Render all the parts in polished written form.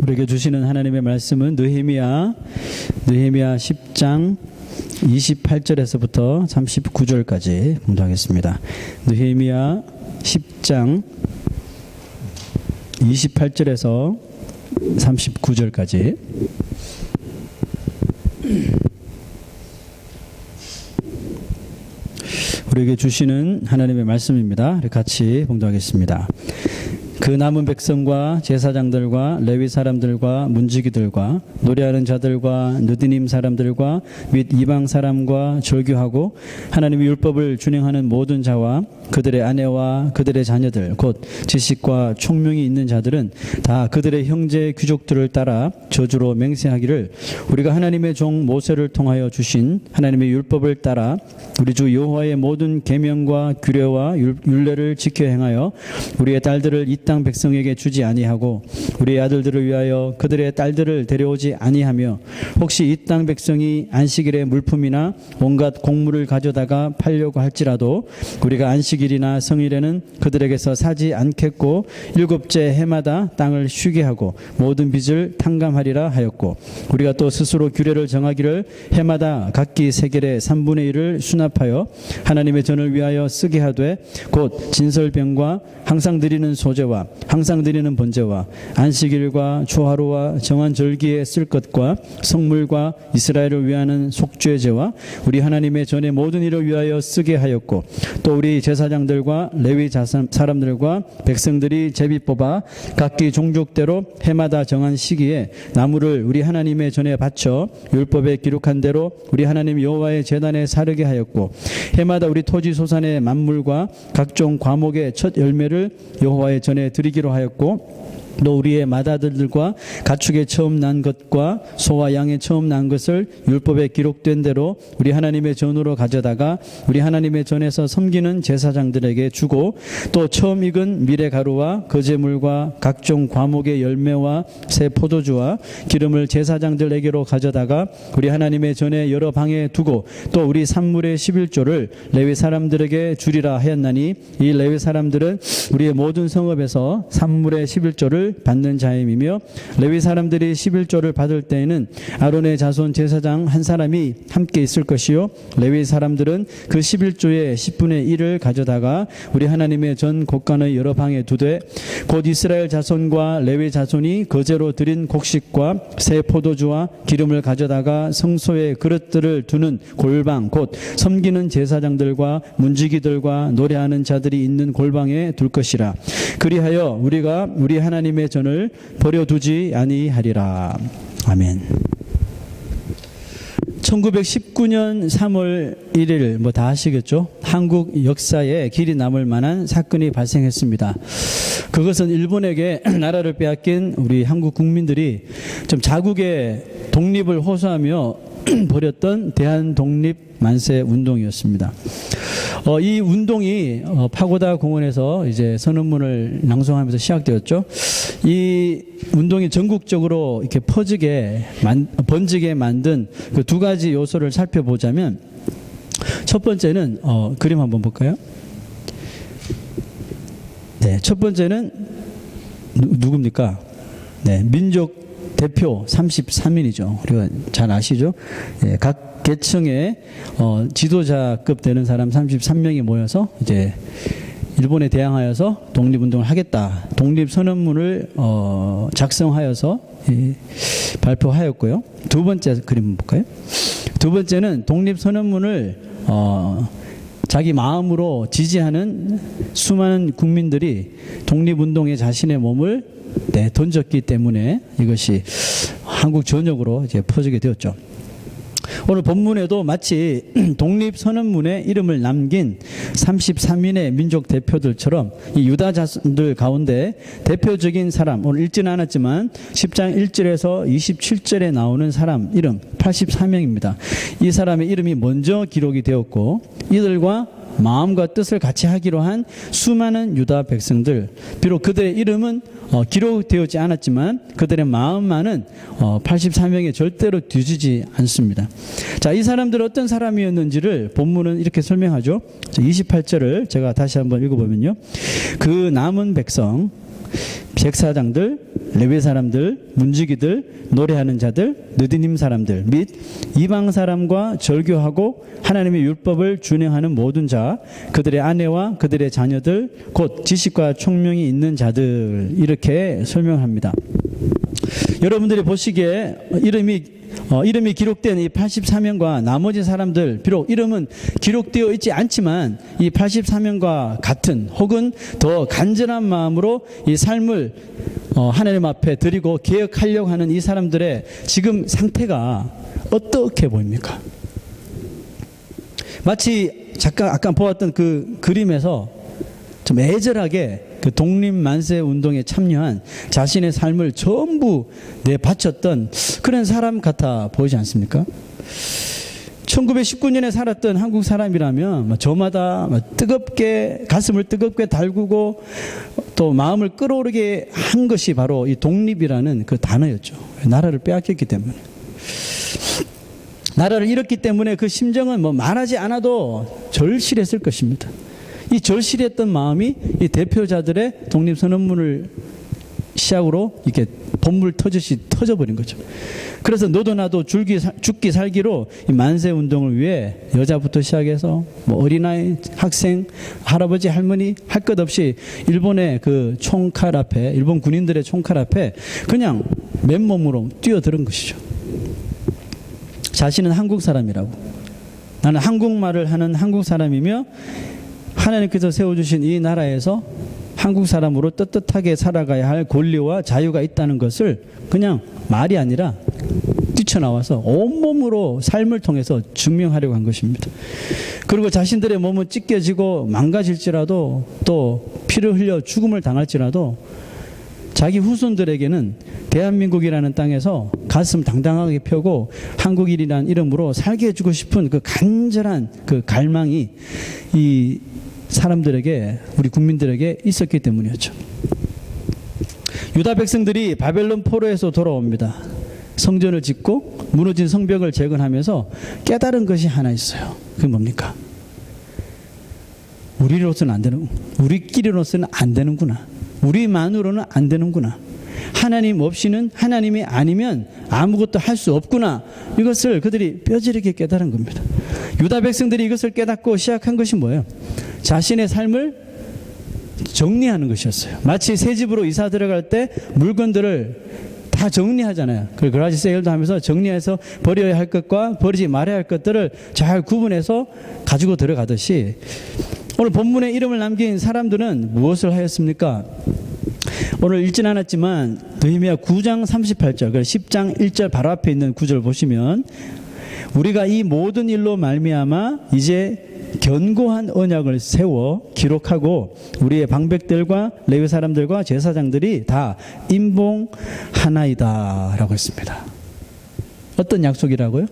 우리에게 주시는 하나님의 말씀은 느헤미야 10장 28절에서부터 39절까지 공부하겠습니다. 느헤미야 10장 28절에서 39절까지 우리에게 주시는 하나님의 말씀입니다. 같이 봉독하겠습니다. 그 남은 백성과 제사장들과 레위 사람들과 문지기들과 노래하는 자들과 느디님 사람들과 및 이방 사람과 절규하고 하나님의 율법을 준행하는 모든 자와 그들의 아내와 그들의 자녀들 곧 지식과 총명이 있는 자들은 다 그들의 형제 귀족들을 따라 저주로 맹세하기를 우리가 하나님의 종 모세를 통하여 주신 하나님의 율법을 따라 우리 주 여호와의 모든 계명과 규례와 율례를 지켜 행하여 우리의 딸들을 이 땅 백성에게 주지 아니하고 우리의 아들들을 위하여 그들의 딸들을 데려오지 아니하며 혹시 이 땅 백성이 안식일에 물품이나 온갖 곡물을 가져다가 팔려고 할지라도 우리가 안식일이나 성일에는 그들에게서 사지 않겠고 일곱째 해마다 땅을 쉬게 하고 모든 빚을 탕감하리라 하였고 우리가 또 스스로 규례를 정하기를 해마다 각기 세겔의 3분의 1을 수납하여 하나님의 전을 위하여 쓰게 하되 곧 진설병과 항상 드리는 소제와 항상 드리는 번제와 안식일과 초하루와 정한 절기에 쓸 것과 성물과 이스라엘을 위하는 속죄제와 우리 하나님의 전의 모든 일을 위하여 쓰게 하였고 또 우리 제사장들과 레위 사람들과 백성들이 제비 뽑아 각기 종족대로 해마다 정한 시기에 나무를 우리 하나님의 전에 바쳐 율법에 기록한 대로 우리 하나님 여호와의 제단에 사르게 하였고 해마다 우리 토지 소산의 만물과 각종 과목의 첫 열매를 여호와의 전에 드리기로 하였고 또 우리의 맏아들들과 가축의 처음 난 것과 소와 양의 처음 난 것을 율법에 기록된 대로 우리 하나님의 전으로 가져다가 우리 하나님의 전에서 섬기는 제사장들에게 주고 또 처음 익은 미레가루와 거제물과 각종 과목의 열매와 새 포도주와 기름을 제사장들에게로 가져다가 우리 하나님의 전에 여러 방에 두고 또 우리 산물의 11조를 레위 사람들에게 주리라 하였나니 이 레위 사람들은 우리의 모든 성읍에서 산물의 11조를 받는 자임이며 레위 사람들이 11조를 받을 때에는 아론의 자손 제사장 한 사람이 함께 있을 것이요 레위 사람들은 그 11조의 10분의 1을 가져다가 우리 하나님의 전 곳간의 여러 방에 두되 곧 이스라엘 자손과 레위 자손이 거제로 드린 곡식과 새 포도주와 기름을 가져다가 성소의 그릇들을 두는 골방 곧 섬기는 제사장들과 문지기들과 노래하는 자들이 있는 골방에 둘 것이라. 그리하여 우리가 우리 하나님의 전을 버려두지 아니하리라. 아멘. 1919년 3월 1일 뭐 다 아시겠죠? 한국 역사에 길이 남을 만한 사건이 발생했습니다. 그것은 일본에게 나라를 빼앗긴 우리 한국 국민들이 좀 자국의 독립을 호소하며 벌였던 대한독립 만세 운동이었습니다. 이 운동이 파고다 공원에서 이제 선언문을 낭송하면서 시작되었죠. 이 운동이 전국적으로 이렇게 번지게 만든 그 두 가지 요소를 살펴보자면 첫 번째는 그림 한번 볼까요? 네, 첫 번째는 누굽니까? 네, 민족 대표 33인이죠. 우리가 잘 아시죠? 네, 각 계층의 지도자급 되는 사람 33명이 모여서 이제 일본에 대항하여서 독립운동을 하겠다. 독립선언문을 작성하여서 발표하였고요. 두 번째 그림 볼까요? 두 번째는 독립선언문을 자기 마음으로 지지하는 수많은 국민들이 독립운동에 자신의 몸을 던졌기 때문에 이것이 한국 전역으로 이제 퍼지게 되었죠. 오늘 본문에도 마치 독립선언문에 이름을 남긴 33인의 민족 대표들처럼 이 유다 자손들 가운데 대표적인 사람, 오늘 읽지는 않았지만 10장 1절에서 27절에 나오는 사람 이름 84명입니다. 이 사람의 이름이 먼저 기록이 되었고 이들과 마음과 뜻을 같이 하기로 한 수많은 유다 백성들, 비록 그들의 이름은 기록되지 않았지만 그들의 마음만은 84명에 절대로 뒤지지 않습니다. 자, 이 사람들은 어떤 사람이었는지를 본문은 이렇게 설명하죠. 28절을 제가 다시 한번 읽어보면요. 그 남은 백성, 백사장들, 레위 사람들, 문지기들, 노래하는 자들, 느디님 사람들 및 이방 사람과 절교하고 하나님의 율법을 준행하는 모든 자, 그들의 아내와 그들의 자녀들, 곧 지식과 총명이 있는 자들, 이렇게 설명합니다. 여러분들이 보시기에 이름이 기록된 이 84명과 나머지 사람들, 비록 이름은 기록되어 있지 않지만 이 84명과 같은 혹은 더 간절한 마음으로 이 삶을 하나님 앞에 드리고 개혁하려고 하는 이 사람들의 지금 상태가 어떻게 보입니까? 마치 아까 보았던 그 그림에서 좀 애절하게 그 독립만세 운동에 참여한 자신의 삶을 전부 내바쳤던 그런 사람 같아 보이지 않습니까? 1919년에 살았던 한국 사람이라면 저마다 가슴을 뜨겁게 달구고 또 마음을 끌어오르게 한 것이 바로 이 독립이라는 그 단어였죠. 나라를 빼앗겼기 때문에. 나라를 잃었기 때문에 그 심정은 말하지 않아도 절실했을 것입니다. 이 절실했던 마음이 이 대표자들의 독립선언문을 시작으로 이렇게 본물 터지듯이 터져버린 거죠. 그래서 너도 나도 죽기 살기로 이 만세 운동을 위해 여자부터 시작해서 어린아이, 학생, 할아버지, 할머니 할 것 없이 일본의 그 총칼 앞에, 일본 군인들의 총칼 앞에 그냥 맨몸으로 뛰어들은 것이죠. 자신은 한국 사람이라고, 나는 한국말을 하는 한국 사람이며 하나님께서 세워주신 이 나라에서 한국 사람으로 떳떳하게 살아가야 할 권리와 자유가 있다는 것을 그냥 말이 아니라 뛰쳐나와서 온몸으로 삶을 통해서 증명하려고 한 것입니다. 그리고 자신들의 몸은 찢겨지고 망가질지라도 또 피를 흘려 죽음을 당할지라도 자기 후손들에게는 대한민국이라는 땅에서 가슴 당당하게 펴고 한국인이라는 이름으로 살게 해주고 싶은 그 간절한 그 갈망이 이 사람들에게, 우리 국민들에게 있었기 때문이었죠. 유다 백성들이 바벨론 포로에서 돌아옵니다. 성전을 짓고 무너진 성벽을 재건하면서 깨달은 것이 하나 있어요. 그게 뭡니까? 우리끼리로서는 안 되는구나. 우리만으로는 안 되는구나. 하나님 없이는, 하나님이 아니면 아무것도 할 수 없구나. 이것을 그들이 뼈저리게 깨달은 겁니다. 유다 백성들이 이것을 깨닫고 시작한 것이 뭐예요? 자신의 삶을 정리하는 것이었어요. 마치 새 집으로 이사 들어갈 때 물건들을 다 정리하잖아요. 그라지 세일도 하면서 정리해서 버려야 할 것과 버리지 말아야 할 것들을 잘 구분해서 가지고 들어가듯이 오늘 본문에 이름을 남긴 사람들은 무엇을 하였습니까? 오늘 읽진 않았지만 느헤미야 9장 38절, 10장 1절 바로 앞에 있는 구절 보시면 우리가 이 모든 일로 말미암아 이제 견고한 언약을 세워 기록하고 우리의 방백들과 레위 사람들과 제사장들이 다 임봉하나이다 라고 했습니다. 어떤 약속이라고요?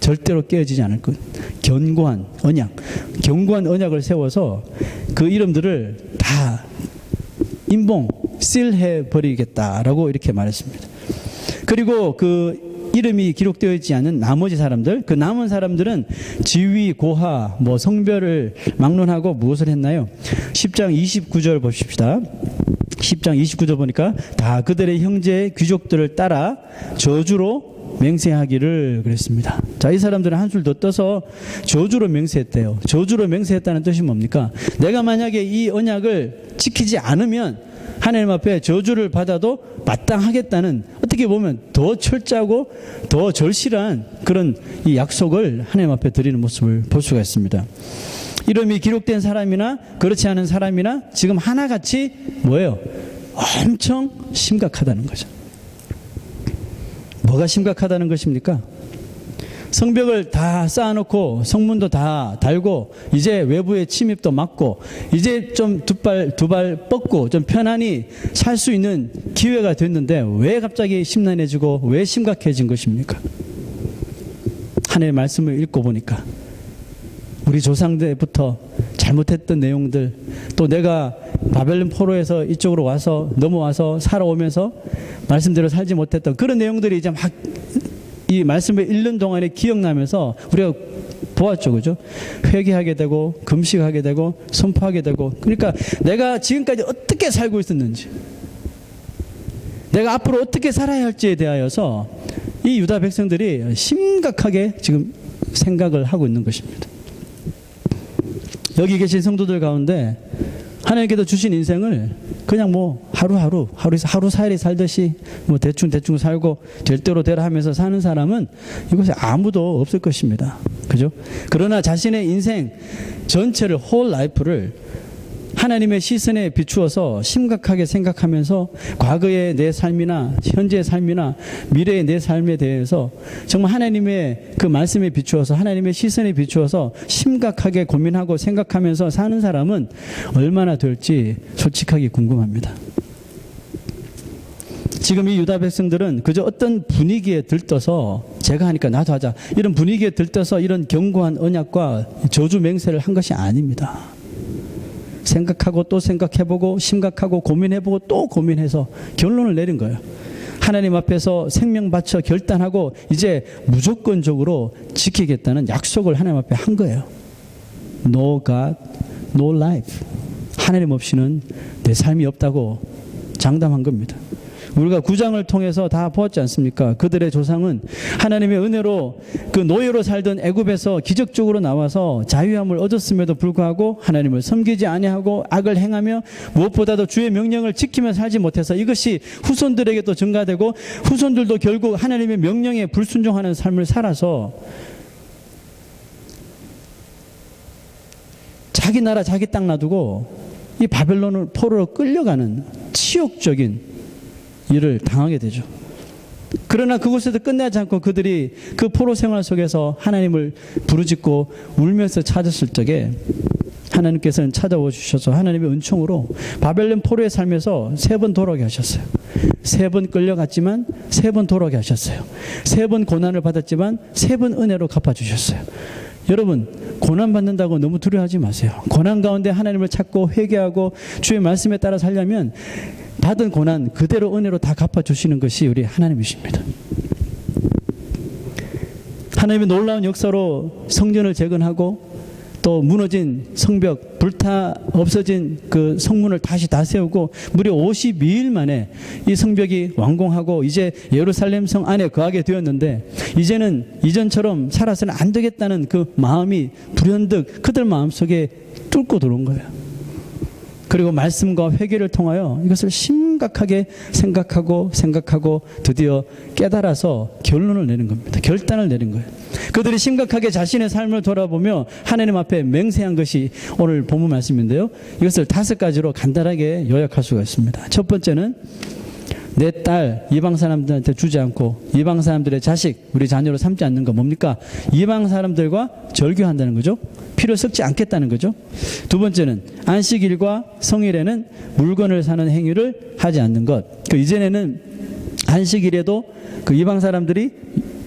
절대로 깨어지지 않을 것. 견고한 언약을 세워서 그 이름들을 다 실해 버리겠다라고 이렇게 말했습니다. 그리고 그 이름이 기록되어 있지 않은 나머지 사람들, 그 남은 사람들은 지위, 고하, 성별을 막론하고 무엇을 했나요? 10장 29절 보십시다. 10장 29절 보니까 다 그들의 형제 귀족들을 따라 저주로 맹세하기를 그랬습니다. 자, 이 사람들은 한술 더 떠서 저주로 맹세했대요. 저주로 맹세했다는 뜻이 뭡니까? 내가 만약에 이 언약을 지키지 않으면 하나님 앞에 저주를 받아도 마땅하겠다는, 어떻게 보면 더 철저하고 더 절실한 그런 이 약속을 하나님 앞에 드리는 모습을 볼 수가 있습니다. 이름이 기록된 사람이나 그렇지 않은 사람이나 지금 하나같이 뭐예요? 엄청 심각하다는 거죠. 뭐가 심각하다는 것입니까? 성벽을 다 쌓아놓고 성문도 다 달고 이제 외부의 침입도 막고 이제 좀 두 발 뻗고 좀 편안히 살 수 있는 기회가 됐는데 왜 갑자기 심란해지고 왜 심각해진 것입니까? 하나님의 말씀을 읽고 보니까 우리 조상들부터 잘못했던 내용들, 또 내가 바벨론 포로에서 이쪽으로 넘어와서 살아오면서 말씀대로 살지 못했던 그런 내용들이 이제 막 이 말씀을 읽는 동안에 기억나면서 우리가 보았죠, 그죠? 회개하게 되고 금식하게 되고 선포하게 되고, 그러니까 내가 지금까지 어떻게 살고 있었는지, 내가 앞으로 어떻게 살아야 할지에 대하여서 이 유다 백성들이 심각하게 지금 생각을 하고 있는 것입니다. 여기 계신 성도들 가운데 하나님께서 주신 인생을 그냥 뭐 하루 살이 살듯이 뭐 대충 살고 될 대로 되라 하면서 사는 사람은 이곳에 아무도 없을 것입니다. 그죠? 그러나 자신의 인생 전체를 whole life를 하나님의 시선에 비추어서 심각하게 생각하면서 과거의 내 삶이나 현재의 삶이나 미래의 내 삶에 대해서 정말 하나님의 그 말씀에 비추어서 하나님의 시선에 비추어서 심각하게 고민하고 생각하면서 사는 사람은 얼마나 될지 솔직하게 궁금합니다. 지금 이 유다 백성들은 그저 어떤 분위기에 들떠서 제가 하니까 나도 하자 이런 분위기에 들떠서 이런 견고한 언약과 저주 맹세를 한 것이 아닙니다. 생각하고 또 생각해보고 심각하고 고민해보고 또 고민해서 결론을 내린 거예요. 하나님 앞에서 생명 바쳐 결단하고 이제 무조건적으로 지키겠다는 약속을 하나님 앞에 한 거예요. No God, no life. 하나님 없이는 내 삶이 없다고 장담한 겁니다. 우리가 구장을 통해서 다 보았지 않습니까? 그들의 조상은 하나님의 은혜로 그 노예로 살던 애굽에서 기적적으로 나와서 자유함을 얻었음에도 불구하고 하나님을 섬기지 아니하고 악을 행하며 무엇보다도 주의 명령을 지키며 살지 못해서 이것이 후손들에게도 증가되고 후손들도 결국 하나님의 명령에 불순종하는 삶을 살아서 자기 나라 자기 땅 놔두고 이 바벨론 포로로 끌려가는 치욕적인 일을 당하게 되죠. 그러나 그곳에서 끝나지 않고 그들이 그 포로 생활 속에서 하나님을 부르짖고 울면서 찾았을 적에 하나님께서는 찾아와 주셔서 하나님의 은총으로 바벨론 포로의 삶에서 3번 돌아오게 하셨어요. 3번 끌려갔지만 3번 돌아오게 하셨어요. 3번 고난을 받았지만 3번 은혜로 갚아주셨어요. 여러분, 고난 받는다고 너무 두려워하지 마세요. 고난 가운데 하나님을 찾고 회개하고 주의 말씀에 따라 살려면 받은 고난 그대로 은혜로 다 갚아주시는 것이 우리 하나님이십니다. 하나님의 놀라운 역사로 성전을 재건하고 또 무너진 성벽, 불타 없어진 그 성문을 다시 다 세우고 무려 52일 만에 이 성벽이 완공하고 이제 예루살렘 성 안에 거하게 되었는데 이제는 이전처럼 살아서는 안 되겠다는 그 마음이 불현듯 그들 마음속에 뚫고 들어온 거예요. 그리고 말씀과 회개를 통하여 이것을 심각하게 생각하고 드디어 깨달아서 결론을 내는 겁니다. 결단을 내린 거예요. 그들이 심각하게 자신의 삶을 돌아보며 하나님 앞에 맹세한 것이 오늘 본문 말씀인데요. 이것을 5가지로 간단하게 요약할 수가 있습니다. 첫 번째는 내 딸 이방 사람들한테 주지 않고 이방 사람들의 자식 우리 자녀로 삼지 않는 거 뭡니까? 이방 사람들과 절교한다는 거죠. 피를 섞지 않겠다는 거죠. 두 번째는 안식일과 성일에는 물건을 사는 행위를 하지 않는 것. 그 이전에는 안식일에도 그 이방 사람들이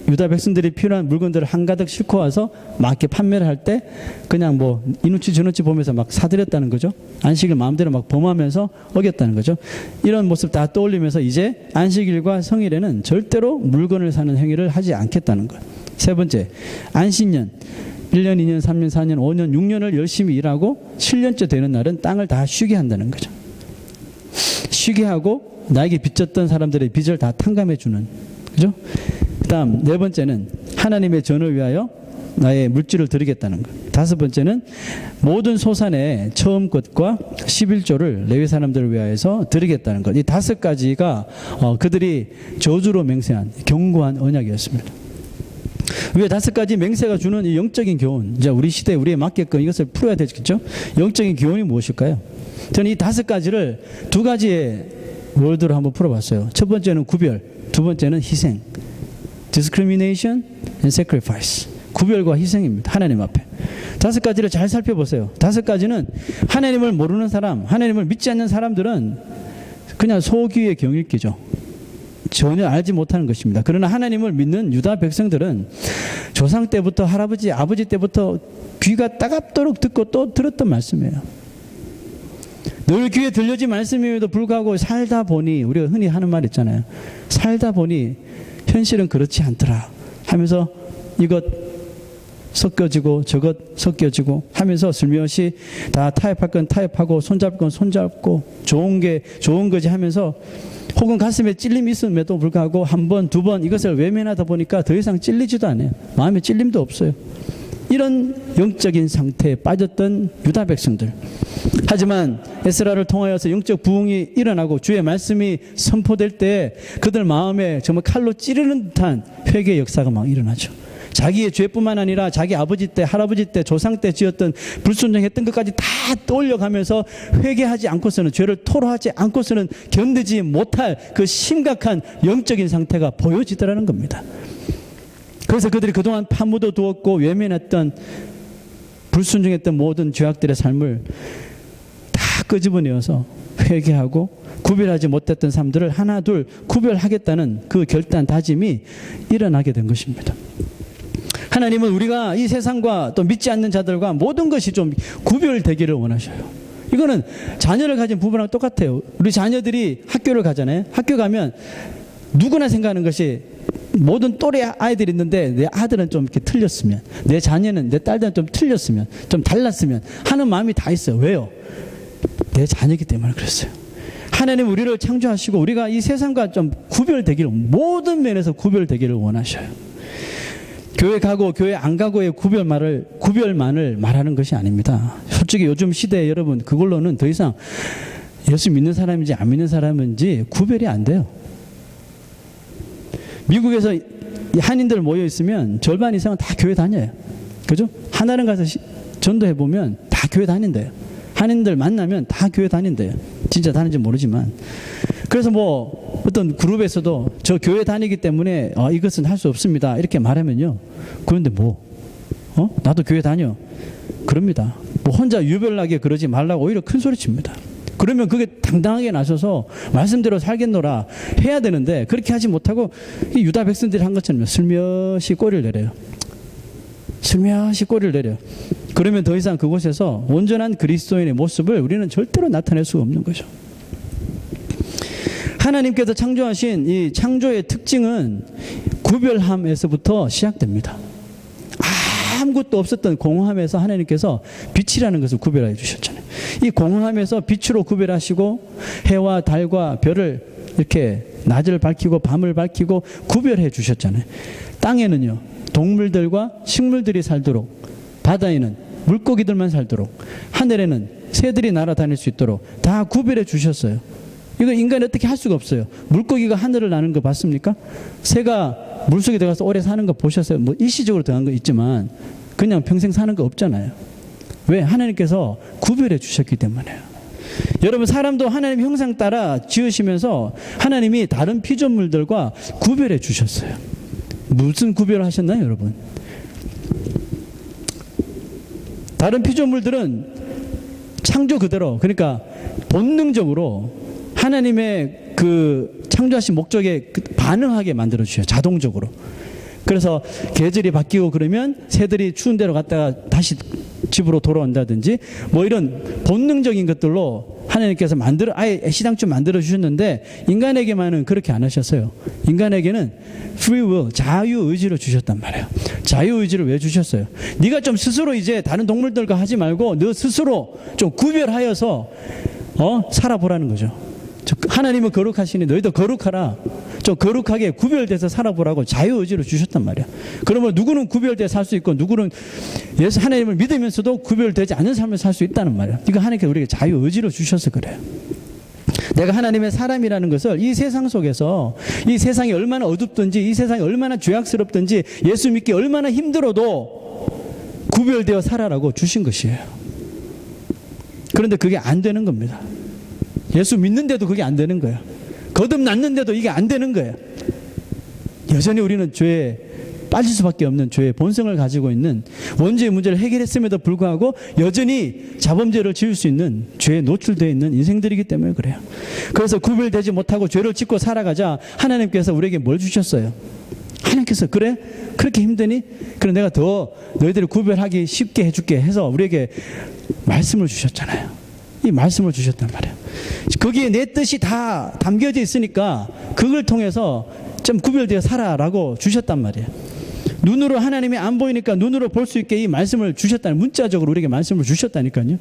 유다 백성들이 필요한 물건들을 한가득 싣고 와서 막 이렇게 판매를 할 때 그냥 뭐 이눈치 저눈치 보면서 막 사들였다는 거죠. 안식일 마음대로 막 범하면서 어겼다는 거죠. 이런 모습 다 떠올리면서 이제 안식일과 성일에는 절대로 물건을 사는 행위를 하지 않겠다는 것. 세 번째, 안식년. 1년, 2년, 3년, 4년, 5년, 6년을 열심히 일하고 7년째 되는 날은 땅을 다 쉬게 한다는 거죠. 쉬게 하고 나에게 빚졌던 사람들의 빚을 다 탕감해 주는, 그죠? 그 다음 4번째는 하나님의 전을 위하여 나의 물질을 드리겠다는 것. 5번째는 모든 소산의 처음 것과 11조를 레위 사람들을 위하여서 드리겠다는 것. 이 5가지가 그들이 저주로 맹세한 견고한 언약이었습니다. 왜 5가지 맹세가 주는 이 영적인 교훈, 이제 우리 시대에 우리에 맞게끔 이것을 풀어야 되겠죠? 영적인 교훈이 무엇일까요? 저는 이 5가지를 2가지의 월드로 한번 풀어봤어요. 첫 번째는 구별, 두 번째는 희생. discrimination and sacrifice. 구별과 희생입니다. 하나님 앞에. 5가지를 잘 살펴보세요. 5가지는 하나님을 모르는 사람, 하나님을 믿지 않는 사람들은 그냥 소귀의 경읽기죠. 전혀 알지 못하는 것입니다. 그러나 하나님을 믿는 유다 백성들은 조상 때부터 할아버지, 아버지 때부터 귀가 따갑도록 듣고 또 들었던 말씀이에요. 늘 귀에 들려진 말씀임에도 불구하고 살다 보니, 우리가 흔히 하는 말 있잖아요. 살다 보니 현실은 그렇지 않더라 하면서 이것 섞여지고 저것 섞여지고 하면서 슬며시 다 타협할 건 타협하고 손잡을 건 손잡고 좋은 게 좋은 거지 하면서 혹은 가슴에 찔림이 있음에도 불구하고 한 번, 두 번 이것을 외면하다 보니까 더 이상 찔리지도 않아요. 마음에 찔림도 없어요. 이런 영적인 상태에 빠졌던 유다 백성들. 하지만 에스라를 통하여서 영적 부흥이 일어나고 주의 말씀이 선포될 때 그들 마음에 정말 칼로 찌르는 듯한 회개의 역사가 막 일어나죠. 자기의 죄뿐만 아니라 자기 아버지 때, 할아버지 때, 조상 때 지었던 불순종했던 것까지 다 떠올려가면서 회개하지 않고서는, 죄를 토로하지 않고서는 견디지 못할 그 심각한 영적인 상태가 보여지더라는 겁니다. 그래서 그들이 그동안 파묻어 두었고 외면했던, 불순종했던 모든 죄악들의 삶을 다 끄집어내어서 회개하고 구별하지 못했던 삶들을 하나 둘 구별하겠다는 그 결단, 다짐이 일어나게 된 것입니다. 하나님은 우리가 이 세상과 또 믿지 않는 자들과 모든 것이 좀 구별되기를 원하셔요. 이거는 자녀를 가진 부부랑 똑같아요. 우리 자녀들이 학교를 가잖아요. 학교 가면 누구나 생각하는 것이, 모든 또래 아이들이 있는데 내 아들은 좀 이렇게 틀렸으면, 내 자녀는, 내 딸들은 좀 틀렸으면, 좀 달랐으면 하는 마음이 다 있어요. 왜요? 내 자녀이기 때문에 그랬어요. 하나님 우리를 창조하시고 우리가 이 세상과 좀 구별되기를, 모든 면에서 구별되기를 원하셔요. 교회 가고 교회 안 가고의 구별만을 말하는 것이 아닙니다. 솔직히 요즘 시대에 여러분 그걸로는 더 이상 예수 믿는 사람인지 안 믿는 사람인지 구별이 안 돼요. 미국에서 한인들 모여 있으면 절반 이상은 다 교회 다녀요. 그죠? 하나는 가서 전도해 보면 다 교회 다닌대요. 한인들 만나면 다 교회 다닌대요. 진짜 다니는지 모르지만. 그래서 뭐 어떤 그룹에서도 저 교회 다니기 때문에 이것은 할 수 없습니다 이렇게 말하면요, 그런데 나도 교회 다녀 그럽니다. 뭐 혼자 유별나게 그러지 말라고 오히려 큰 소리 칩니다. 그러면 그게 당당하게 나서서 말씀대로 살겠노라 해야 되는데, 그렇게 하지 못하고 이 유다 백성들이 한 것처럼 슬며시 꼬리를 내려요. 슬며시 꼬리를 내려요. 그러면 더 이상 그곳에서 온전한 그리스도인의 모습을 우리는 절대로 나타낼 수가 없는 거죠. 하나님께서 창조하신 이 창조의 특징은 구별함에서부터 시작됩니다. 아무것도 없었던 공허함에서 하나님께서 빛이라는 것을 구별해 주셨잖아요. 이 공허함에서 빛으로 구별하시고 해와 달과 별을 이렇게 낮을 밝히고 밤을 밝히고 구별해 주셨잖아요. 땅에는요, 동물들과 식물들이 살도록, 바다에는 물고기들만 살도록, 하늘에는 새들이 날아다닐 수 있도록 다 구별해 주셨어요. 이거 인간이 어떻게 할 수가 없어요. 물고기가 하늘을 나는 거 봤습니까? 새가 물속에 들어가서 오래 사는 거 보셨어요? 뭐 일시적으로 들어간 거 있지만 그냥 평생 사는 거 없잖아요. 왜? 하나님께서 구별해 주셨기 때문에요. 여러분, 사람도 하나님 형상 따라 지으시면서 하나님이 다른 피조물들과 구별해 주셨어요. 무슨 구별을 하셨나요, 여러분? 다른 피조물들은 창조 그대로, 그러니까 본능적으로 하나님의 그 창조하신 목적에 반응하게 만들어 주셔요. 자동적으로. 그래서 계절이 바뀌고 그러면 새들이 추운 데로 갔다가 다시 집으로 돌아온다든지 뭐 이런 본능적인 것들로 하나님께서 아예 애시당초 만들어 주셨는데, 인간에게만은 그렇게 안 하셨어요. 인간에게는 free will, 자유의지로 주셨단 말이에요. 자유의지를 왜 주셨어요? 네가 좀 스스로 이제 다른 동물들과 하지 말고 너 스스로 좀 구별하여서 살아보라는 거죠. 하나님은 거룩하시니 너희도 거룩하라. 좀 거룩하게 구별돼서 살아보라고 자유의지로 주셨단 말이야. 그러면 누구는 구별돼 살 수 있고, 누구는 예수 하나님을 믿으면서도 구별되지 않은 삶을 살 수 있다는 말이야. 이거 하나님께서 우리에게 자유의지로 주셔서 그래요. 내가 하나님의 사람이라는 것을 이 세상 속에서, 이 세상이 얼마나 어둡든지, 이 세상이 얼마나 죄악스럽든지, 예수 믿기 얼마나 힘들어도 구별되어 살아라고 주신 것이에요. 그런데 그게 안 되는 겁니다. 예수 믿는데도 그게 안 되는 거예요. 거듭났는데도 이게 안 되는 거예요. 여전히 우리는 죄에 빠질 수밖에 없는 죄의 본성을 가지고 있는, 원죄의 문제를 해결했음에도 불구하고 여전히 자범죄를 지을 수 있는 죄에 노출되어 있는 인생들이기 때문에 그래요. 그래서 구별되지 못하고 죄를 짓고 살아가자 하나님께서 우리에게 뭘 주셨어요? 하나님께서 그래? 그렇게 힘드니? 그럼 내가 더 너희들을 구별하기 쉽게 해줄게 해서 우리에게 말씀을 주셨잖아요. 이 말씀을 주셨단 말이에요. 거기에 내 뜻이 다 담겨져 있으니까 그걸 통해서 좀 구별되어 살아라고 주셨단 말이에요. 눈으로 하나님이 안 보이니까 눈으로 볼 수 있게 이 말씀을 주셨다는, 문자적으로 우리에게 말씀을 주셨다니까요.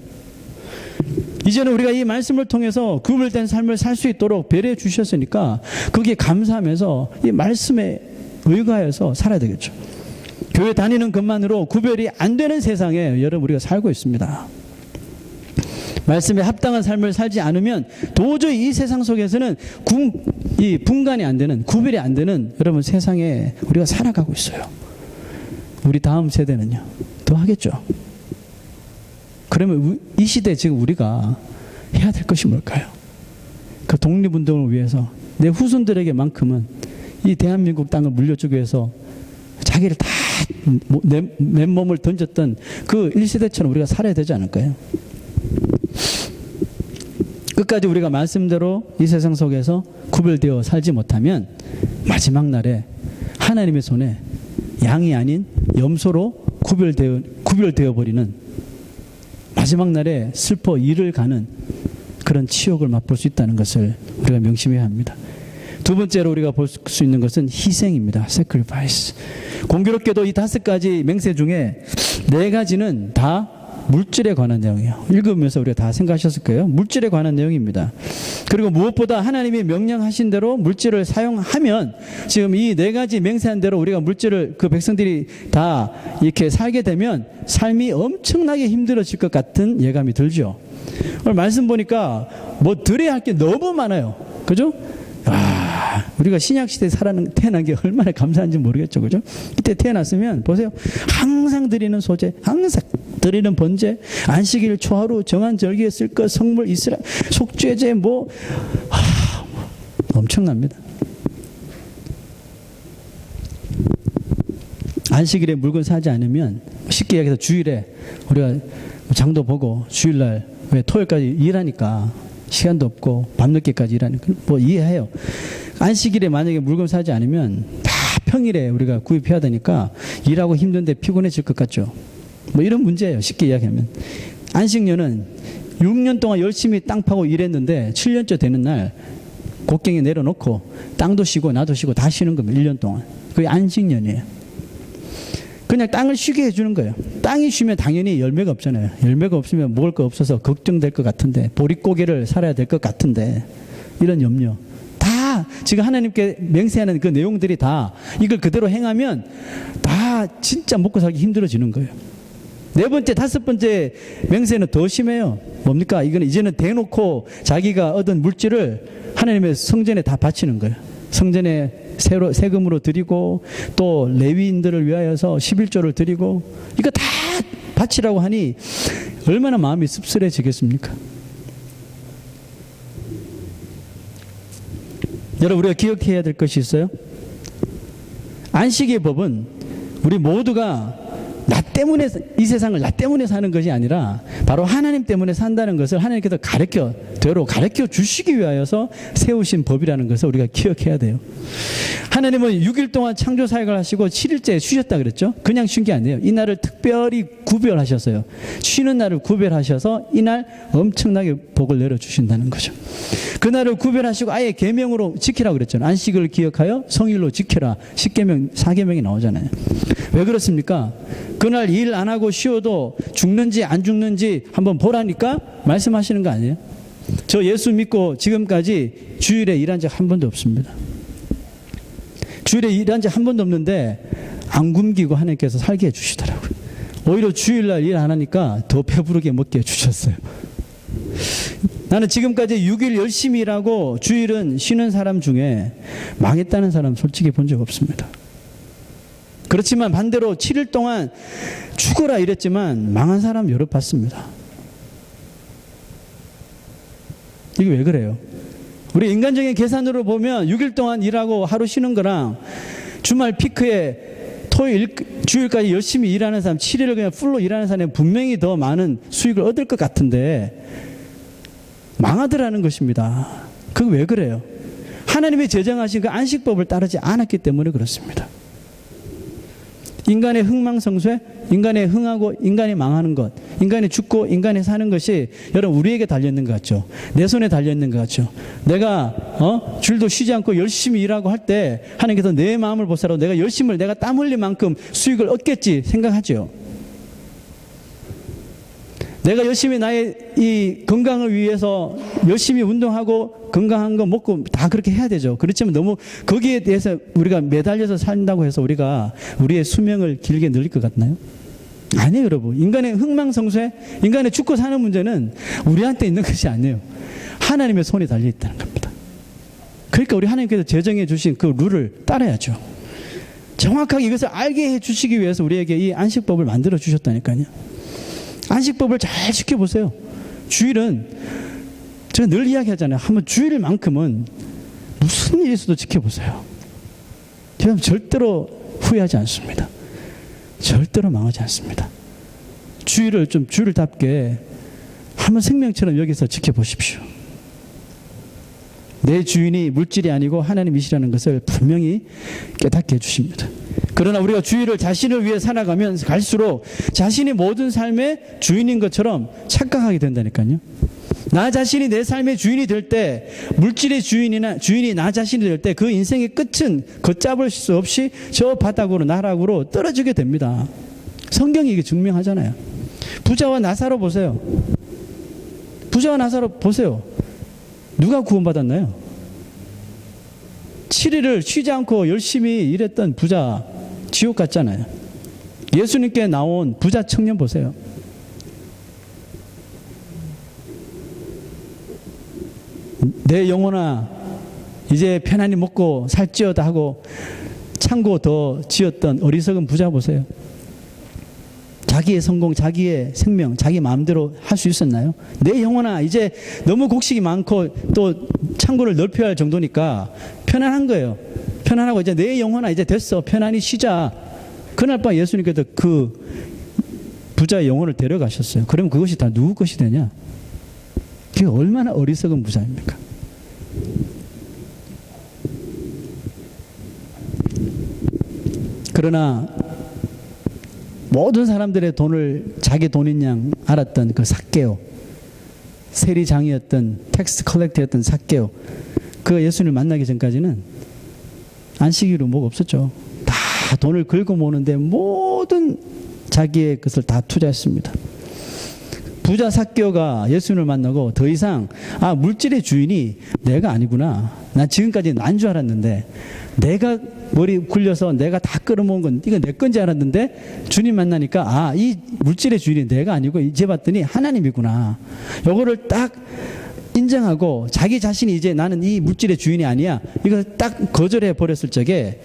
이제는 우리가 이 말씀을 통해서 구별된 삶을 살 수 있도록 배려해 주셨으니까 거기에 감사하면서 이 말씀에 의거하여서 살아야 되겠죠. 교회 다니는 것만으로 구별이 안 되는 세상에 여러분 우리가 살고 있습니다. 말씀에 합당한 삶을 살지 않으면 도저히 이 세상 속에서는 이 분간이 안 되는, 구별이 안 되는 여러분 세상에 우리가 살아가고 있어요. 우리 다음 세대는요 더 하겠죠. 그러면 이 시대에 지금 우리가 해야 될 것이 뭘까요? 그 독립운동을 위해서 내 후손들에게만큼은 이 대한민국 땅을 물려주기 위해서 자기를 다 맨몸을 던졌던 그 1세대처럼 우리가 살아야 되지 않을까요? 끝까지 우리가 말씀대로 이 세상 속에서 구별되어 살지 못하면 마지막 날에 하나님의 손에 양이 아닌 염소로 구별되어 버리는 마지막 날에 슬퍼 이를 가는 그런 치욕을 맛볼 수 있다는 것을 우리가 명심해야 합니다. 두 번째로 우리가 볼 수 있는 것은 희생입니다. sacrifice. 공교롭게도 이 5가지 맹세 중에 4가지는 다 물질에 관한 내용이에요. 읽으면서 우리가 다 생각하셨을 거예요. 물질에 관한 내용입니다. 그리고 무엇보다 하나님이 명령하신 대로 물질을 사용하면 지금 이 4가지 맹세한 대로 우리가 물질을 그 백성들이 다 이렇게 살게 되면 삶이 엄청나게 힘들어질 것 같은 예감이 들죠. 오늘 말씀 보니까 뭐 드려야 할 게 너무 많아요. 그죠? 우리가 신약시대에 태어난 게 얼마나 감사한지 모르겠죠. 그죠? 이때 태어났으면 보세요. 항상 드리는 소재, 항상 드리는 번제, 안식일 초하루 정한 절기에 쓸 것, 성물 이스라 속죄제 엄청납니다. 안식일에 물건 사지 않으면 쉽게 얘기해서 주일에 우리가 장도 보고 주일날 왜 토요일까지 일하니까 시간도 없고 밤늦게까지 일하니까 뭐 이해해요. 안식일에 만약에 물건 사지 않으면 다 평일에 우리가 구입해야 되니까 일하고 힘든데 피곤해질 것 같죠. 뭐 이런 문제예요. 쉽게 이야기하면. 안식년은 6년 동안 열심히 땅 파고 일했는데 7년째 되는 날 곡괭이 내려놓고 땅도 쉬고 나도 쉬고 다 쉬는 겁니다. 1년 동안. 그게 안식년이에요. 그냥 땅을 쉬게 해주는 거예요. 땅이 쉬면 당연히 열매가 없잖아요. 열매가 없으면 먹을 거 없어서 걱정될 것 같은데, 보릿고개를 살아야 될 것 같은데, 이런 염려. 다 지금 하나님께 맹세하는 그 내용들이 다 이걸 그대로 행하면 다 진짜 먹고 살기 힘들어지는 거예요. 4번째, 5번째 맹세는 더 심해요. 뭡니까? 이거는 이제는 대놓고 자기가 얻은 물질을 하나님의 성전에 다 바치는 거예요. 성전에 세금으로 드리고 또 레위인들을 위하여서 11조를 드리고 이거 다 바치라고 하니 얼마나 마음이 씁쓸해지겠습니까? 여러분 우리가 기억해야 될 것이 있어요. 안식의 법은 우리 모두가 나 때문에 이 세상을 나 때문에 사는 것이 아니라 바로 하나님 때문에 산다는 것을 하나님께서 가르쳐 주시기 위하여서 세우신 법이라는 것을 우리가 기억해야 돼요. 하나님은 6일 동안 창조 사역을 하시고 7일째 쉬셨다 그랬죠. 그냥 쉰 게 아니에요. 이 날을 특별히 구별하셨어요. 쉬는 날을 구별하셔서 이날 엄청나게 복을 내려주신다는 거죠. 그날을 구별하시고 아예 계명으로 지키라고 그랬잖아요. 안식을 기억하여 성일로 지켜라. 10계명 4계명이 나오잖아요. 왜 그렇습니까? 그날 일 안 하고 쉬어도 죽는지 안 죽는지 한번 보라니까 말씀하시는 거 아니에요? 저 예수 믿고 지금까지 주일에 일한 적 한 번도 없습니다. 주일에 일한 적 한 번도 없는데 안 굶기고 하나님께서 살게 해주시더라고요. 오히려 주일날 일 안 하니까 더 배부르게 먹게 해주셨어요. 나는 지금까지 6일 열심히 일하고 주일은 쉬는 사람 중에 망했다는 사람 솔직히 본 적 없습니다. 그렇지만 반대로 7일 동안 죽어라 이랬지만 망한 사람 여러 봤습니다. 이게 왜 그래요? 우리 인간적인 계산으로 보면 6일 동안 일하고 하루 쉬는 거랑 주말 피크에 주일까지 열심히 일하는 사람, 7일을 그냥 풀로 일하는 사람이 분명히 더 많은 수익을 얻을 것 같은데 망하더라는 것입니다. 그게 왜 그래요? 하나님이 제정하신 그 안식법을 따르지 않았기 때문에 그렇습니다. 인간의 흥망성쇠, 인간의 흥하고 인간이 망하는 것, 인간이 죽고 인간이 사는 것이 여러분 우리에게 달려있는 것 같죠? 내 손에 달려있는 것 같죠? 내가 줄도 쉬지 않고 열심히 일하고 할 때 하나님께서 내 마음을 보살아도 내가 땀 흘릴 만큼 수익을 얻겠지 생각하죠. 내가 열심히 나의 이 건강을 위해서 열심히 운동하고 건강한 거 먹고 다 그렇게 해야 되죠. 그렇지만 너무 거기에 대해서 우리가 매달려서 산다고 해서 우리가 우리의 수명을 길게 늘릴 것 같나요? 아니에요, 여러분. 인간의 흥망성쇠, 인간의 죽고 사는 문제는 우리한테 있는 것이 아니에요. 하나님의 손에 달려 있다는 겁니다. 그러니까 우리 하나님께서 제정해 주신 그 룰을 따라야죠. 정확하게 이것을 알게 해 주시기 위해서 우리에게 이 안식법을 만들어 주셨다니까요. 안식법을 잘 지켜보세요. 주일은 제가 늘 이야기하잖아요. 한번 주일만큼은 무슨 일이 있어도 지켜보세요. 저는 절대로 후회하지 않습니다. 절대로 망하지 않습니다. 주일을 좀 주일답게 한번 생명처럼 여기서 지켜보십시오. 내 주인이 물질이 아니고 하나님이시라는 것을 분명히 깨닫게 해주십니다. 그러나 우리가 주일을 자신을 위해 살아가면 갈수록 자신이 모든 삶의 주인인 것처럼 착각하게 된다니까요. 나 자신이 내 삶의 주인이 될 때, 물질의 주인이 나 자신이 될 때 그 인생의 끝은 걷잡을 수 없이 저 바닥으로 나락으로 떨어지게 됩니다. 성경이 이게 증명하잖아요. 부자와 나사로 보세요. 부자와 나사로 보세요. 누가 구원받았나요? 7일을 쉬지 않고 열심히 일했던 부자, 지옥 갔잖아요. 예수님께 나온 부자 청년 보세요. 내 영혼아 이제 편안히 먹고 살찌어다 하고 창고 더 지었던 어리석은 부자 보세요. 자기의 성공, 자기의 생명, 자기 마음대로 할 수 있었나요? 내 영혼아 이제 너무 곡식이 많고 또 창고를 넓혀야 할 정도니까 편안한 거예요. 편안하고 이제 내 영혼아 이제 됐어. 편안히 쉬자. 그날 밤 예수님께서 그 부자의 영혼을 데려가셨어요. 그러면 그것이 다 누구 것이 되냐? 그게 얼마나 어리석은 부자입니까? 그러나 모든 사람들의 돈을 자기 돈인 양 알았던 그 삭개오, 세리장이었던 텍스 컬렉터였던 삭개오, 그 예수님을 만나기 전까지는 안식일로 뭐가 없었죠. 다 돈을 긁어 모으는데 모든 자기의 것을 다 투자했습니다. 부자 삭개오가 예수님을 만나고 더 이상 물질의 주인이 내가 아니구나. 난 지금까지 난 줄 알았는데 내가 머리 굴려서 내가 다 끌어모은 건 이거 내 건지 알았는데 주님 만나니까 이 물질의 주인이 내가 아니고 이제 봤더니 하나님이구나. 요거를 딱 인정하고 자기 자신이 이제 나는 이 물질의 주인이 아니야. 이걸 딱 거절해 버렸을 적에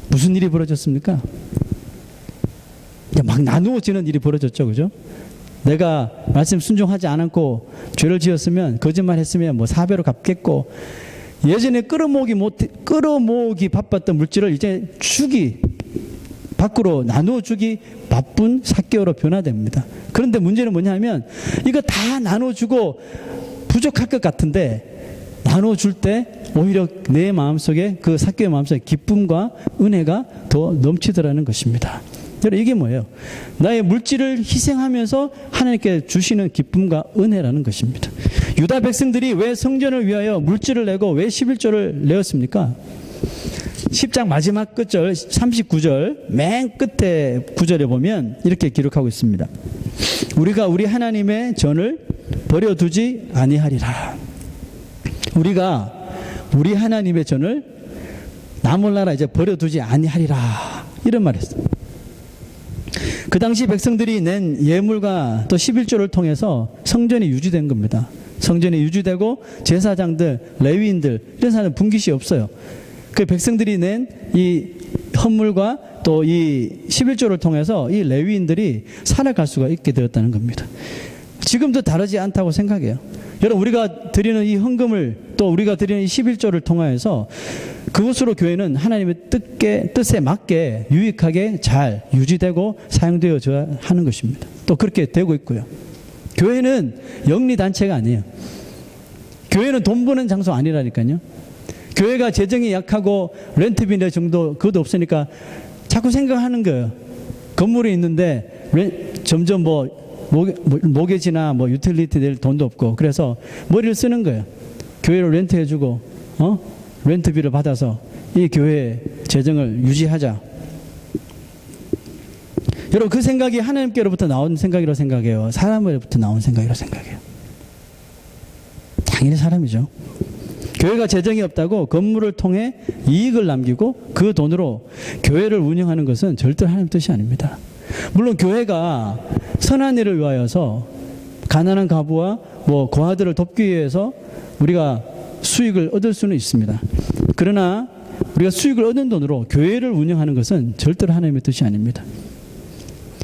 무슨 일이 벌어졌습니까? 막 나누어지는 일이 벌어졌죠. 그죠? 내가 말씀 순종하지 않았고 죄를 지었으면 거짓말 했으면 뭐 4배로 갚겠고 예전에 끌어모으기 바빴던 물질을 이제 밖으로 나누어 주기 바쁜 삭개오로 변화됩니다. 그런데 문제는 뭐냐면 이거 다 나눠주고 부족할 것 같은데 나눠줄 때 오히려 내 마음속에 그 삭개오의 마음속에 기쁨과 은혜가 더 넘치더라는 것입니다. 여러분 이게 뭐예요? 나의 물질을 희생하면서 하나님께 주시는 기쁨과 은혜라는 것입니다. 유다 백성들이 왜 성전을 위하여 물질을 내고 왜 11조를 내었습니까? 10장 마지막 끝절 39절 맨 끝에 구절에 보면 이렇게 기록하고 있습니다. 우리가 우리 하나님의 전을 버려두지 아니하리라. 우리가 우리 하나님의 전을 나 몰라라 이제 버려두지 아니하리라. 이런 말 했어요. 그 당시 백성들이 낸 예물과 또 11조를 통해서 성전이 유지된 겁니다. 성전이 유지되고 제사장들, 레위인들 이런 사람은 분깃이 없어요. 그 백성들이 낸 이 헌물과 또 이 11조를 통해서 이 레위인들이 살아갈 수가 있게 되었다는 겁니다. 지금도 다르지 않다고 생각해요. 여러분 우리가 드리는 이 헌금을 또 우리가 드리는 이 11조를 통하여서 그것으로 교회는 하나님의 뜻에 맞게 유익하게 잘 유지되고 사용되어져야 하는 것입니다. 또 그렇게 되고 있고요. 교회는 영리단체가 아니에요. 교회는 돈 버는 장소 아니라니까요. 교회가 재정이 약하고 렌트비 낼 정도 그것도 없으니까 자꾸 생각하는 거예요. 건물이 있는데 점점 모게지나 유틸리티 낼 돈도 없고 그래서 머리를 쓰는 거예요. 교회를 렌트해주고 렌트비를 받아서 이 교회 재정을 유지하자. 여러분 그 생각이 하나님께로부터 나온 생각이라고 생각해요? 사람으로부터 나온 생각이라고 생각해요? 당연히 사람이죠. 교회가 재정이 없다고 건물을 통해 이익을 남기고 그 돈으로 교회를 운영하는 것은 절대로 하나님 뜻이 아닙니다. 물론 교회가 선한 일을 위하여서 가난한 과부와 고아들을 돕기 위해서 우리가 수익을 얻을 수는 있습니다. 그러나 우리가 수익을 얻은 돈으로 교회를 운영하는 것은 절대로 하나님의 뜻이 아닙니다.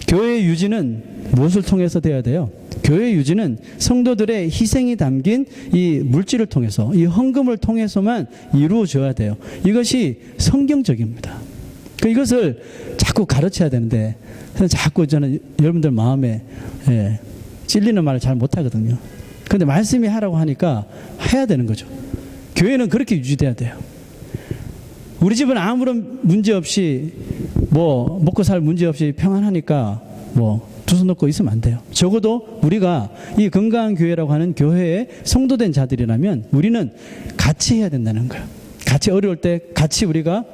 교회의 유지는 무엇을 통해서 돼야 돼요? 교회의 유지는 성도들의 희생이 담긴 이 물질을 통해서, 이 헌금을 통해서만 이루어져야 돼요. 이것이 성경적입니다. 이것을 자꾸 가르쳐야 되는데 자꾸 저는 여러분들 마음에 찔리는 말을 잘 못하거든요. 그런데 말씀이 하라고 하니까 해야 되는 거죠. 교회는 그렇게 유지돼야 돼요. 우리 집은 아무런 문제 없이 먹고 살 문제 없이 평안하니까 두 손 놓고 있으면 안 돼요. 적어도 우리가 이 건강한 교회라고 하는 교회에 성도된 자들이라면 우리는 같이 해야 된다는 거예요. 같이 어려울 때 같이 우리가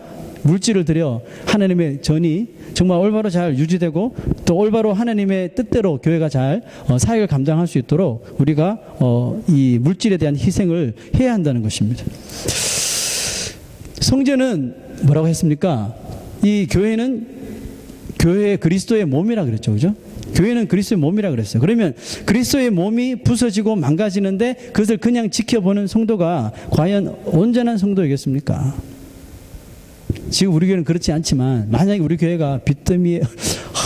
물질을 들여 하나님의 전이 정말 올바로 잘 유지되고 또 올바로 하나님의 뜻대로 교회가 잘 사역을 감당할 수 있도록 우리가 이 물질에 대한 희생을 해야 한다는 것입니다. 성전은 뭐라고 했습니까? 이 교회는 교회의 그리스도의 몸이라 그랬죠. 그죠? 교회는 그리스도의 몸이라 그랬어요. 그러면 그리스도의 몸이 부서지고 망가지는데 그것을 그냥 지켜보는 성도가 과연 온전한 성도이겠습니까? 지금 우리 교회는 그렇지 않지만 만약에 우리 교회가 빚더미에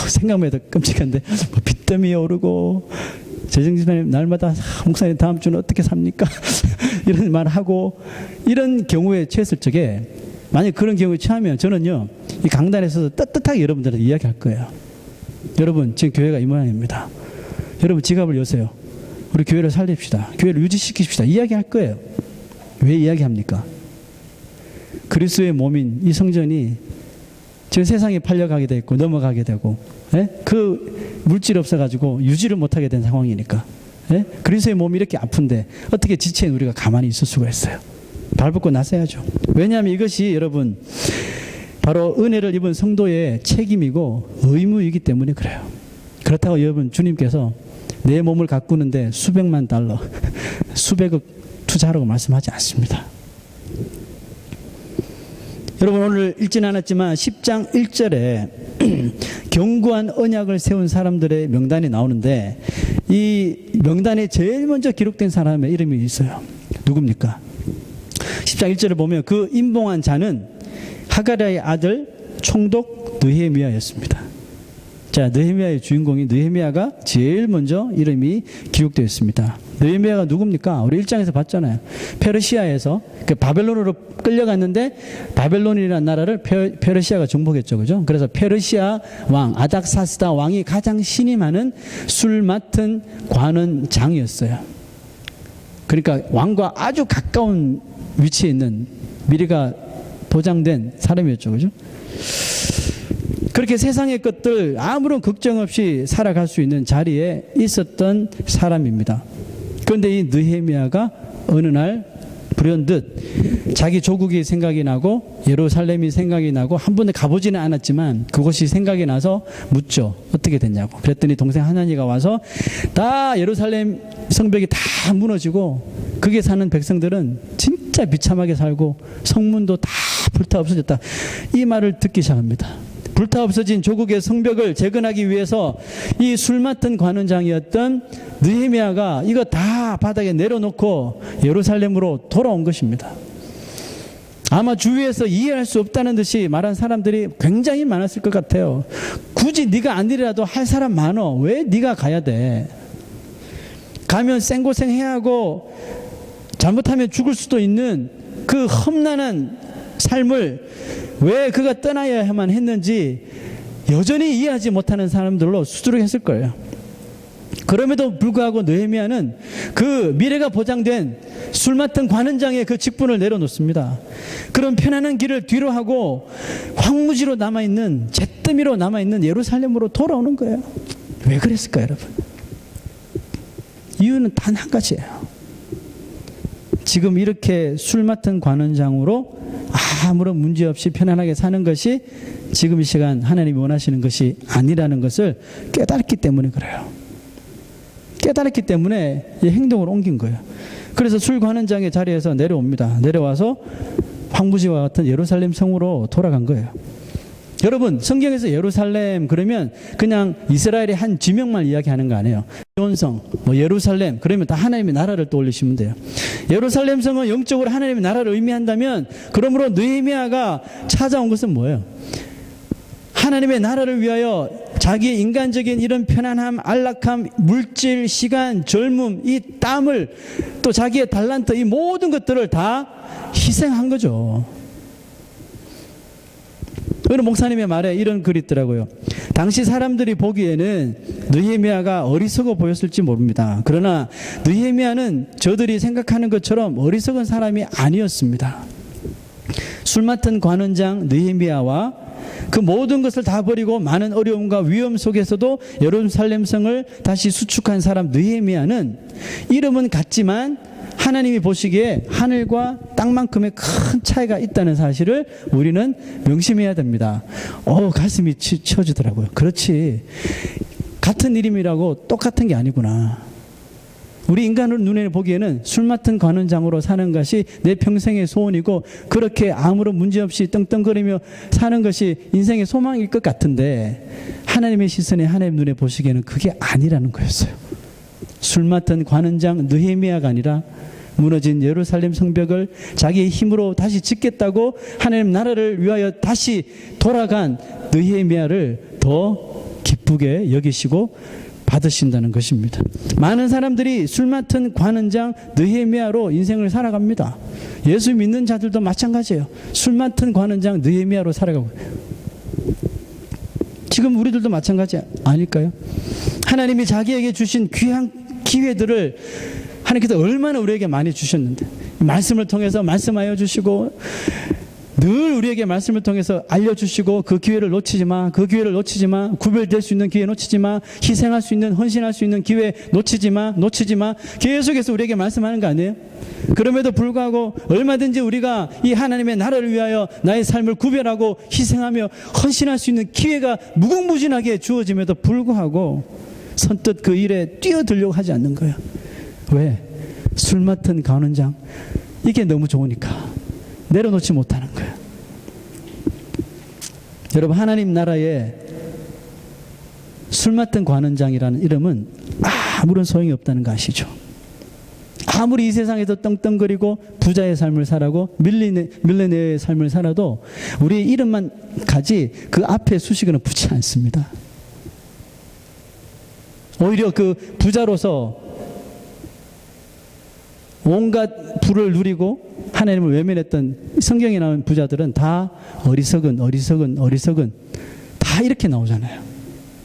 생각만 해도 끔찍한데 빚더미에 오르고 재정지사님 날마다 목사님 다음 주는 어떻게 삽니까? 이런 말 하고 이런 경우에 처했을 적에 만약 그런 경우에 처하면 저는요 이 강단에서 떳떳하게 여러분들한테 이야기할 거예요. 여러분 지금 교회가 이 모양입니다. 여러분 지갑을 여세요. 우리 교회를 살립시다. 교회를 유지시키십시다. 이야기할 거예요. 왜 이야기합니까? 그리스도의 몸인 이 성전이 지금 세상에 팔려가게 되고 넘어가게 되고 그 물질 없어가지고 유지를 못하게 된 상황이니까 그리스도의 몸이 이렇게 아픈데 어떻게 지체인 우리가 가만히 있을 수가 있어요? 발벗고 나서야죠. 왜냐하면 이것이 여러분 바로 은혜를 입은 성도의 책임이고 의무이기 때문에 그래요. 그렇다고 여러분 주님께서 내 몸을 가꾸는데 수백만 달러 수백억 투자하라고 말씀하지 않습니다. 여러분 오늘 읽진 않았지만 10장 1절에 견고한 언약을 세운 사람들의 명단이 나오는데 이 명단에 제일 먼저 기록된 사람의 이름이 있어요. 누굽니까? 10장 1절을 보면 그 임봉한 자는 하가랴의 아들 총독 느헤미야였습니다. 자, 느헤미야의 주인공이 느헤미야가 제일 먼저 이름이 기록되어 있습니다. 느헤미야가 누굽니까? 우리 1장에서 봤잖아요. 페르시아에서 바벨론으로 끌려갔는데 바벨론이라는 나라를 페르시아가 정복했죠. 그죠? 그래서 페르시아 왕 아닥사스다 왕이 가장 신임하는 술 맡은 관원장이었어요. 그러니까 왕과 아주 가까운 위치에 있는 미래가 보장된 사람이었죠. 그죠? 그렇게 세상의 것들 아무런 걱정 없이 살아갈 수 있는 자리에 있었던 사람입니다. 그런데 이 느헤미야가 어느 날 불현듯 자기 조국이 생각이 나고 예루살렘이 생각이 나고 한 번에 가보지는 않았지만 그것이 생각이 나서 묻죠. 어떻게 됐냐고. 그랬더니 동생 하나니가 와서 다 예루살렘 성벽이 다 무너지고 거기에 사는 백성들은 진짜 비참하게 살고 성문도 다 불타 없어졌다. 이 말을 듣기 시작합니다. 불타 없어진 조국의 성벽을 재건하기 위해서 이 술 맡은 관원장이었던 느헤미야가 이거 다 바닥에 내려놓고 예루살렘으로 돌아온 것입니다. 아마 주위에서 이해할 수 없다는 듯이 말한 사람들이 굉장히 많았을 것 같아요. 굳이 네가 아니라도 할 사람 많어. 왜 네가 가야 돼? 가면 생고생해야 하고 잘못하면 죽을 수도 있는 그 험난한 삶을 왜 그가 떠나야만 했는지 여전히 이해하지 못하는 사람들로 수두룩했을 거예요. 그럼에도 불구하고 느헤미야는 그 미래가 보장된 술 맡은 관원장의 그 직분을 내려놓습니다. 그런 편안한 길을 뒤로 하고 황무지로 남아있는 잿더미로 남아있는 예루살렘으로 돌아오는 거예요. 왜 그랬을까요, 여러분? 이유는 단 한 가지예요. 지금 이렇게 술 맡은 관원장으로 아무런 문제 없이 편안하게 사는 것이 지금 이 시간 하나님이 원하시는 것이 아니라는 것을 깨달았기 때문에 그래요. 깨달았기 때문에 이 행동을 옮긴 거예요. 그래서 술관원장의 자리에서 내려옵니다. 내려와서 황무지와 같은 예루살렘 성으로 돌아간 거예요. 여러분, 성경에서 예루살렘 그러면 그냥 이스라엘의 한 지명만 이야기하는 거 아니에요. 시온성, 예루살렘 그러면 다 하나님의 나라를 떠올리시면 돼요. 예루살렘 성은 영적으로 하나님의 나라를 의미한다면, 그러므로 느헤미야가 찾아온 것은 뭐예요? 하나님의 나라를 위하여 자기의 인간적인 이런 편안함, 안락함, 물질, 시간, 젊음, 이 땀을, 또 자기의 달란트, 이 모든 것들을 다 희생한 거죠. 어느 목사님의 말에 이런 글이 있더라고요. 당시 사람들이 보기에는 느헤미야가 어리석어 보였을지 모릅니다. 그러나 느헤미야는 저들이 생각하는 것처럼 어리석은 사람이 아니었습니다. 술 맡은 관원장 느헤미야와 그 모든 것을 다 버리고 많은 어려움과 위험 속에서도 예루살렘 성을 다시 수축한 사람 느헤미야는 이름은 같지만 하나님이 보시기에 하늘과 땅만큼의 큰 차이가 있다는 사실을 우리는 명심해야 됩니다. 가슴이 쳐지더라고요. 그렇지, 같은 이름이라고 똑같은 게 아니구나. 우리 인간으로 눈에 보기에는 술 맡은 관원장으로 사는 것이 내 평생의 소원이고, 그렇게 아무런 문제없이 떵떵거리며 사는 것이 인생의 소망일 것 같은데, 하나님의 시선에, 하나님 눈에 보시기에는 그게 아니라는 거였어요. 술 맡은 관원장 느헤미야가 아니라 무너진 예루살렘 성벽을 자기의 힘으로 다시 짓겠다고 하나님 나라를 위하여 다시 돌아간 느헤미야를 더 기쁘게 여기시고 받으신다는 것입니다. 많은 사람들이 술 맡은 관원장 느헤미야로 인생을 살아갑니다. 예수 믿는 자들도 마찬가지예요. 술 맡은 관원장 느헤미야로 살아가고, 지금 우리들도 마찬가지 아닐까요? 하나님이 자기에게 주신 귀한 기회들을 하나님께서 얼마나 우리에게 많이 주셨는데, 말씀을 통해서 말씀하여 주시고, 늘 우리에게 말씀을 통해서 알려주시고, 그 기회를 놓치지 마, 그 기회를 놓치지 마, 구별될 수 있는 기회 놓치지 마, 희생할 수 있는, 헌신할 수 있는 기회 놓치지 마, 계속해서 우리에게 말씀하는 거 아니에요? 그럼에도 불구하고 얼마든지 우리가 이 하나님의 나라를 위하여 나의 삶을 구별하고 희생하며 헌신할 수 있는 기회가 무궁무진하게 주어짐에도 불구하고 선뜻 그 일에 뛰어들려고 하지 않는 거예요. 왜? 술 맡은 관원장, 이게 너무 좋으니까 내려놓지 못하는 거예요. 여러분, 하나님 나라에 술 맡은 관원장이라는 이름은 아무런 소용이 없다는 거 아시죠? 아무리 이 세상에서 떵떵거리고 부자의 삶을 살아고 밀레니어의 삶을 살아도 우리의 이름만 가지 그 앞에 수식어는 붙지 않습니다. 오히려 그 부자로서 온갖 부를 누리고 하나님을 외면했던 성경에 나온 부자들은 다 어리석은 다 이렇게 나오잖아요.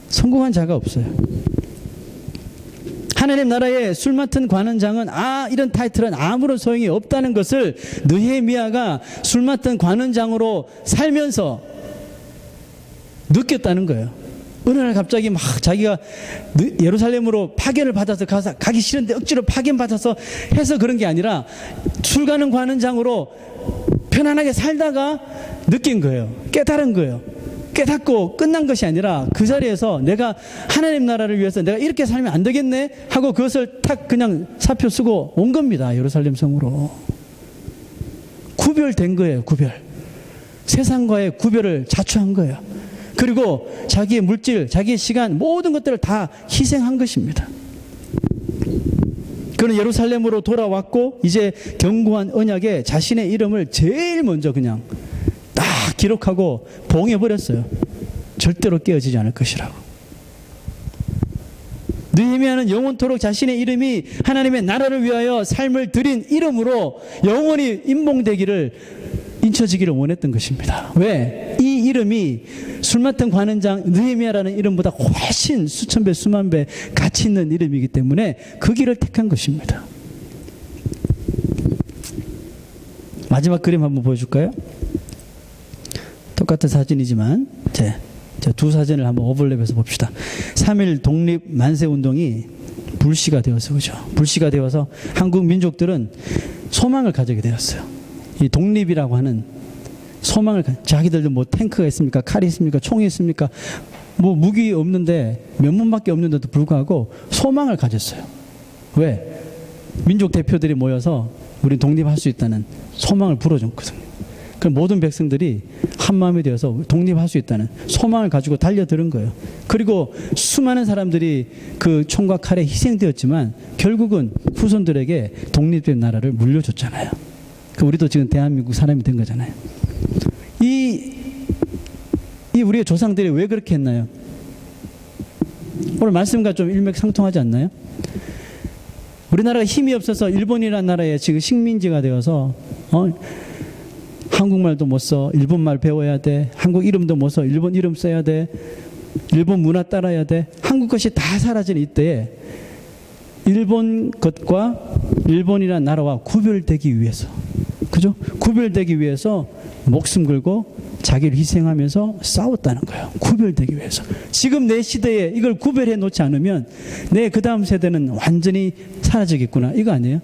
성공한 자가 없어요. 하나님 나라의 술 맡은 관원장은 이런 타이틀은 아무런 소용이 없다는 것을 느헤미야가 술 맡은 관원장으로 살면서 느꼈다는 거예요. 어느 날 갑자기 막 자기가 예루살렘으로 파견을 받아서 가서 가기 싫은데 억지로 파견받아서 해서 그런 게 아니라 술가는 관원장으로 편안하게 살다가 느낀 거예요. 깨달은 거예요. 깨닫고 끝난 것이 아니라 그 자리에서 내가 하나님 나라를 위해서 내가 이렇게 살면 안 되겠네 하고 그것을 탁 그냥 사표 쓰고 온 겁니다. 예루살렘 성으로. 구별된 거예요. 구별. 세상과의 구별을 자초한 거예요. 그리고 자기의 물질, 자기의 시간, 모든 것들을 다 희생한 것입니다. 그는 예루살렘으로 돌아왔고 이제 견고한 언약에 자신의 이름을 제일 먼저 그냥 딱 기록하고 봉해버렸어요. 절대로 깨어지지 않을 것이라고. 느헤미야는 영원토록 자신의 이름이 하나님의 나라를 위하여 삶을 드린 이름으로 영원히 인봉되기를, 인쳐지기를 원했던 것입니다. 왜? 이 이름이 술 맡은 관원장 느헤미야라는 이름보다 훨씬 수천 배 수만 배 가치 있는 이름이기 때문에 그 길을 택한 것입니다. 마지막 그림 한번 보여줄까요? 똑같은 사진이지만 두 사진을 한번 오버랩해서 봅시다. 3.1 독립 만세 운동이 불씨가 되어서, 그죠? 불씨가 되어서 한국 민족들은 소망을 가지게 되었어요. 이 독립이라고 하는 소망을 자기들도 뭐 탱크가 있습니까? 칼이 있습니까? 총이 있습니까? 뭐 무기 없는데 면문밖에 없는데도 불구하고 소망을 가졌어요. 왜? 민족 대표들이 모여서 우리 독립할 수 있다는 소망을 불어줬거든요. 그 모든 백성들이 한 마음이 되어서 독립할 수 있다는 소망을 가지고 달려드는 거예요. 그리고 수많은 사람들이 그 총과 칼에 희생되었지만 결국은 후손들에게 독립된 나라를 물려줬잖아요. 그 우리도 지금 대한민국 사람이 된 거잖아요. 이 우리의 조상들이 왜 그렇게 했나요? 오늘 말씀과 좀 일맥상통하지 않나요? 우리나라가 힘이 없어서 일본이라는 나라에 지금 식민지가 되어서 한국말도 못 써, 일본말 배워야 돼. 한국 이름도 못 써, 일본 이름 써야 돼. 일본 문화 따라야 돼. 한국 것이 다 사라진 이때에 일본 것과 일본이라는 나라와 구별되기 위해서, 그죠? 구별되기 위해서 목숨 걸고 자기를 희생하면서 싸웠다는 거예요. 구별되기 위해서. 지금 내 시대에 이걸 구별해 놓지 않으면 내 그 다음 세대는 완전히 사라지겠구나. 이거 아니에요?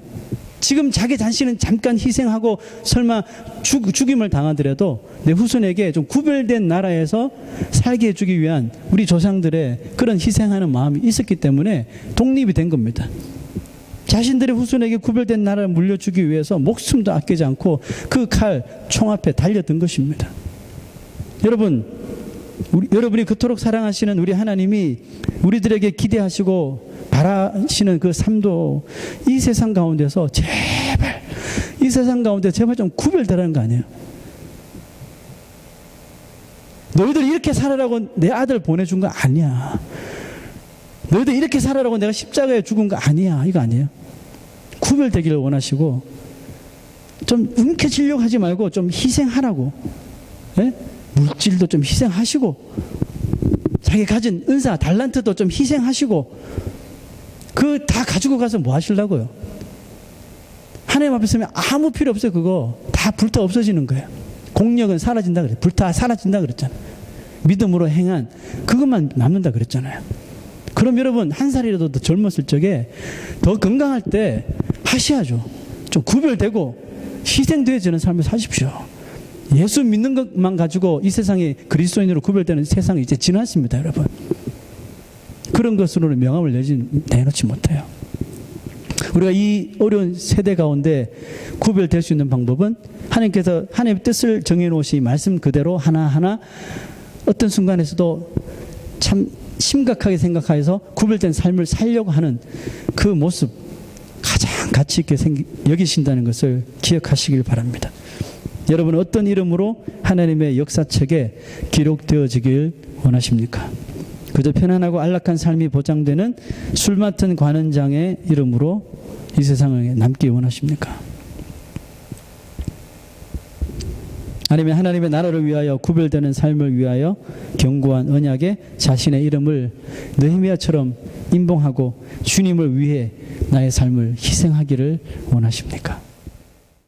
지금 자기 자신은 잠깐 희생하고 설마 죽임을 당하더라도 내 후손에게 좀 구별된 나라에서 살게 해주기 위한 우리 조상들의 그런 희생하는 마음이 있었기 때문에 독립이 된 겁니다. 자신들의 후손에게 구별된 나라를 물려주기 위해서 목숨도 아끼지 않고 그 칼, 총 앞에 달려든 것입니다. 여러분이 그토록 사랑하시는 우리 하나님이 우리들에게 기대하시고 바라시는 그 삶도 이 세상 가운데서 제발, 이 세상 가운데 제발 좀 구별되라는 거 아니에요? 너희들 이렇게 살아라고 내 아들 보내준 거 아니야. 너희들 이렇게 살아라고 내가 십자가에 죽은 거 아니야. 이거 아니에요? 구별되기를 원하시고 좀 움켜쥐려고 하지 말고 좀 희생하라고. 예? 물질도 좀 희생하시고 자기 가진 은사, 달란트도 좀 희생하시고 그 다 가지고 가서 뭐 하시려고요? 하나님 앞에 서면 아무 필요 없어요. 그거 다 불타 없어지는 거예요. 공력은 사라진다 그래요. 불타 사라진다 그랬잖아요. 믿음으로 행한 그것만 남는다 그랬잖아요. 그럼 여러분 한 살이라도 더 젊었을 적에 더 건강할 때 하셔야죠. 좀 구별되고 희생되어지는 삶을 사십시오. 예수 믿는 것만 가지고 이 세상에 그리스도인으로 구별되는 세상이 이제 지났습니다, 여러분. 그런 것으로는 명함을 내놓지 못해요. 우리가 이 어려운 세대 가운데 구별될 수 있는 방법은 하나님께서 하나님의 뜻을 정해놓으신 말씀 그대로 하나하나 어떤 순간에서도 참 심각하게 생각해서 구별된 삶을 살려고 하는 그 모습 가장 가치 있게 여기신다는 것을 기억하시길 바랍니다. 여러분은 어떤 이름으로 하나님의 역사책에 기록되어지길 원하십니까? 그저 편안하고 안락한 삶이 보장되는 술 맡은 관원장의 이름으로 이 세상에 남기 원하십니까? 아니면 하나님의 나라를 위하여 구별되는 삶을 위하여 견고한 언약에 자신의 이름을 느헤미야처럼 임봉하고 주님을 위해 나의 삶을 희생하기를 원하십니까?